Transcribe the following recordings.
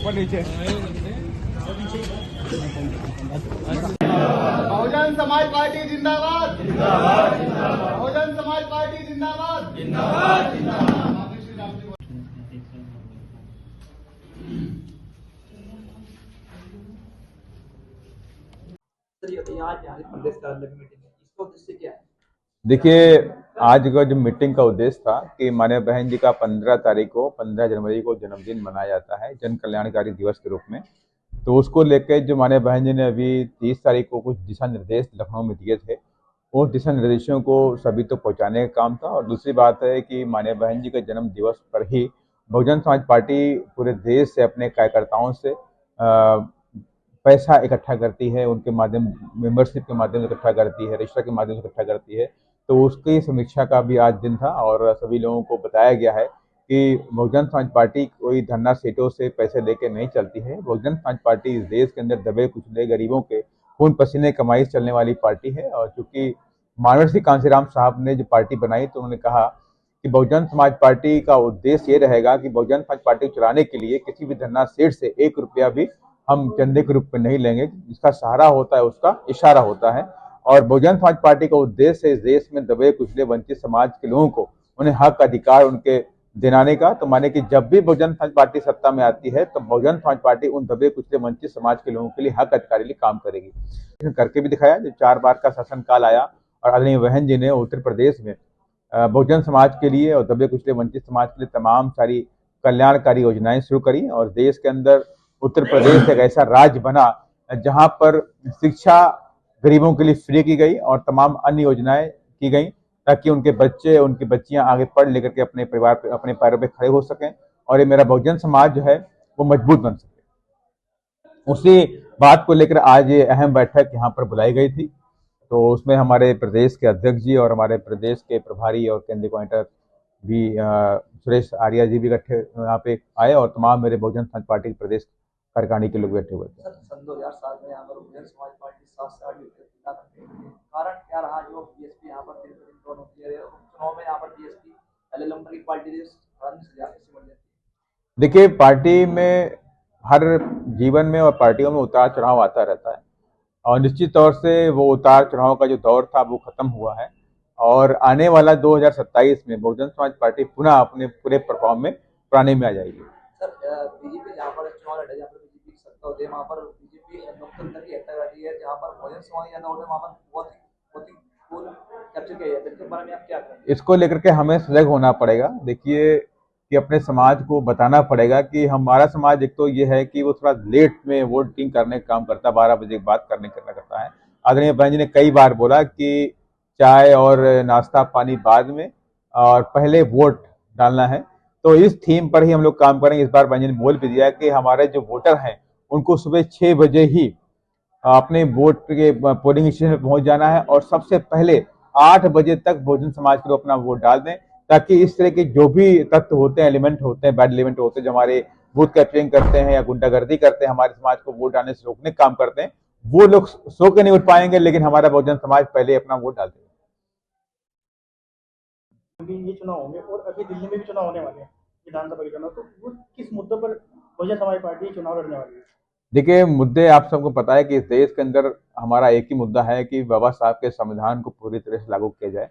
ऊपर नीचे। बहुजन समाज पार्टी जिंदाबाद, जिंदाबाद, जिंदाबाद। बहुजन समाज पार्टी जिंदाबाद, जिंदाबाद, जिंदाबाद। देखिए, आज का जो मीटिंग का उद्देश्य था कि माननीय बहन जी का 15 जनवरी को जन्मदिन मनाया जाता है जन कल्याणकारी दिवस के रूप में। तो उसको लेकर जो माननीय बहन जी ने अभी 30 तारीख को कुछ दिशा निर्देश लखनऊ में दिए थे, उस दिशा निर्देशों को सभी तक पहुंचाने का काम था। और दूसरी बात है कि माननीय बहन जी के जन्म दिवस पर ही बहुजन समाज पार्टी पूरे देश से अपने कार्यकर्ताओं से पैसा इकट्ठा करती है, उनके माध्यम मेंबरशिप के माध्यम से इकट्ठा करती है, रजिस्टर के माध्यम से इकट्ठा करती है। तो उसकी समीक्षा का भी आज दिन था और सभी लोगों को बताया गया है कि बहुजन समाज पार्टी कोई धन्ना सेठों से पैसे लेके नहीं चलती है। बहुजन समाज पार्टी इस देश के अंदर दबे कुचले गरीबों के खून पसीने कमाई से चलने वाली पार्टी है। और चूंकि माननीय श्री कांशीराम साहब ने जो पार्टी बनाई तो उन्होंने कहा कि बहुजन समाज पार्टी का उद्देश्य ये रहेगा कि बहुजन समाज पार्टी को चलाने के लिए किसी भी धन्ना सेठ से 1 रुपया भी हम चंदे के रूप में नहीं लेंगे। जिसका सहारा होता है उसका इशारा होता है। और बहुजन समाज पार्टी का उद्देश्य है इस देश में दबे कुचले वंचित समाज के लोगों को उन्हें हक अधिकार उनके दिलाने का। तो माने कि जब भी बहुजन समाज पार्टी सत्ता में आती है तो बहुजन समाज पार्टी उन दबे कुचले वंचित समाज के लोगों के लिए हक अधिकार के लिए काम करेगी। करके भी दिखाया। जो 4 बार का शासनकाल आया और आदरणीय बहन जी ने उत्तर प्रदेश में बहुजन समाज के लिए और दबे कुचले वंचित समाज के लिए तमाम सारी कल्याणकारी योजनाएं शुरू करी। और देश के अंदर उत्तर प्रदेश एक ऐसा राज्य बना जहां पर शिक्षा गरीबों के लिए फ्री की गई और तमाम अन्य योजनाएं की गई ताकि उनके बच्चे उनकी बच्चियां आगे पढ़ लिख करके अपने परिवार पे अपने पैरों पे खड़े हो सकें और ये मेरा बहुजन समाज जो है वो मजबूत बन सके। उसी बात को लेकर आज ये अहम बैठक यहाँ पर बुलाई गई थी। तो उसमें हमारे प्रदेश के अध्यक्ष जी और हमारे प्रदेश के प्रभारी और केंद्रीय कोऑर्डिनेटर भी सुरेश आर्या जी भी इकट्ठे यहाँ पे आए और तमाम मेरे बहुजन समाज पार्टी के प्रदेश कार्यकारिणी के लोग बैठे हुए थे। सन 2007 में यहाँ पर बहुजन समाज पार्टी 7 से 8 कारण क्या रहा जो बीएसपी यहाँ पर दिन होती है चुनाव में यहाँ पर बीएसपी पहले नंबर की पार्टी थी। देखिए, पार्टी में हर जीवन में और पार्टियों में उतार चढ़ाव आता रहता है और निश्चित तौर से वो उतार चढ़ाव का जो दौर था वो खत्म हुआ है और आने वाला 2027 में बहुजन समाज पार्टी पुनः अपने पूरे परफॉर्म में पुराने में आ जाएगी। सर, बीजेपी जहाँ पर चुनाव लड़े जहाँ पर बीजेपी की सत्ता होती है वहाँ पर बीजेपी लोकतंत्र की हत्या करती है। जहाँ पर बहुजन समाज ज्यादा होते हैं वहाँ पर बहुत ही कैप्चर किया जाता है। इसके बारे में आप क्या करेंगे? इसको लेकर के हमें सजग होना पड़ेगा। देखिए कि अपने समाज को बताना पड़ेगा कि हमारा समाज एक तो ये है कि वो थोड़ा लेट में वोटिंग करने का काम करता है, 12 बजे के बाद करता है। आदरणीय बहन जी ने कई बार बोला कि चाय और नाश्ता पानी बाद में और पहले वोट डालना है। तो इस थीम पर ही हम लोग काम करेंगे। इस बार बहन जी ने बोल भी दिया कि हमारे जो वोटर हैं उनको सुबह 6 बजे ही अपने वोट के पोलिंग स्टेशन में पहुंच जाना है और सबसे पहले 8 बजे तक बहुजन समाज के लोग अपना वोट डाल दें ताकि इस तरह के जो भी तत्व होते हैं, एलिमेंट होते हैं, बैड एलिमेंट होते हैं जो हमारे बूथ कैप्चरिंग करते हैं या गुंडागर्दी करते हैं, हमारे समाज को वोट डालने से रोकने का काम करते हैं, वो लोग सो के नहीं उठ पाएंगे। लेकिन हमारा बहुजन समाज पहले अपना वोट डाल देगा। ये चुनाव होंगे और अभी दिल्ली में भी चुनाव होने वाले हैं विधानसभा के चुनाव, तो वो किस मुद्दों पर बहुजन समाज पार्टी चुनाव लड़ने वाली है? देखिए, मुद्दे आप सबको पता है कि इस देश के अंदर हमारा एक ही मुद्दा है कि बाबा साहब के संविधान को पूरी तरह से लागू किया जाए।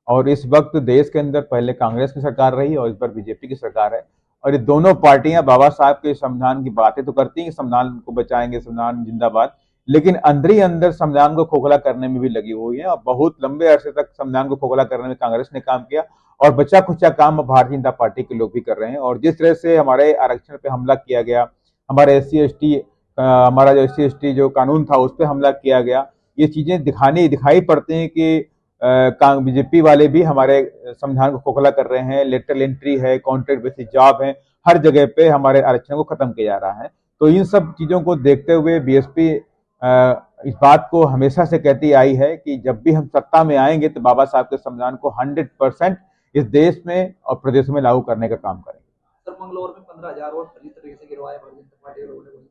और इस वक्त देश के अंदर पहले कांग्रेस की सरकार रही और इस बार बीजेपी की सरकार है और ये दोनों पार्टियां बाबा साहब के संविधान की बातें तो करती हैं कि संविधान को बचाएंगे, संविधान जिंदाबाद, लेकिन अंदर ही अंदर संविधान को खोखला करने में भी लगी हुई है। और बहुत लंबे अरसे तक संविधान को खोखला करने में कांग्रेस ने काम किया और बचा खुचा काम भारतीय जनता पार्टी के लोग भी कर रहे हैं। और जिस तरह से हमारे आरक्षण पे हमला किया गया, हमारे SC ST हमारा जो SC ST जो कानून था उस पर हमला किया गया, ये चीजें दिखाई पड़ती हैं कि बीजेपी वाले भी हमारे संविधान को खोखला कर रहे हैं। लेटरल एंट्री है, कॉन्ट्रैक्ट बेसिस जॉब है, हर जगह पे हमारे आरक्षण को खत्म किया जा रहा है। तो इन सब चीजों को देखते हुए बीएसपी इस बात को हमेशा से कहती आई है कि जब भी हम सत्ता में आएंगे तो बाबा साहब के संविधान को 100% इस देश में और प्रदेश में लागू करने का काम करेंगे। सर, मंगलौर में 15,000 वोट फर्जी तरीके से गिरवाए बहुजन समाज पार्टी और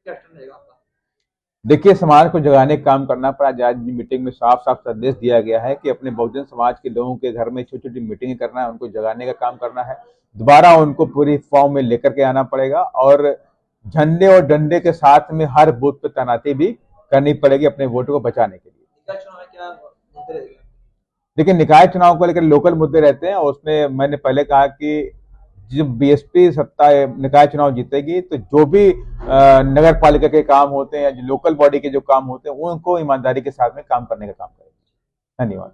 क्या एक्शन रहेगा आपका? देखिए, समाज को जगाने का काम करना पड़ा। आज मीटिंग में साफ साफ संदेश दिया गया है कि अपने बहुजन समाज के लोगों के घर में छोटी छोटी मीटिंग करना है, उनको जगाने का काम करना है, दोबारा उनको पूरी फॉर्म में लेकर के आना पड़ेगा। और झंडे और डंडे के साथ में हर बूथ पे तैनाती भी करनी पड़ेगी अपने वोटों को बचाने के लिए। निकाय चुनाव में क्या मुद्दे रहेंगे? लेकिन निकाय चुनाव को लेकर लोकल मुद्दे रहते हैं, और उसमें मैंने पहले कहा कि जब बीएसपी सत्ता निकाय चुनाव जीतेगी तो जो भी नगर पालिका के काम होते हैं या जो लोकल बॉडी के जो काम होते हैं उनको ईमानदारी के साथ में काम करने का काम करेगी। धन्यवाद।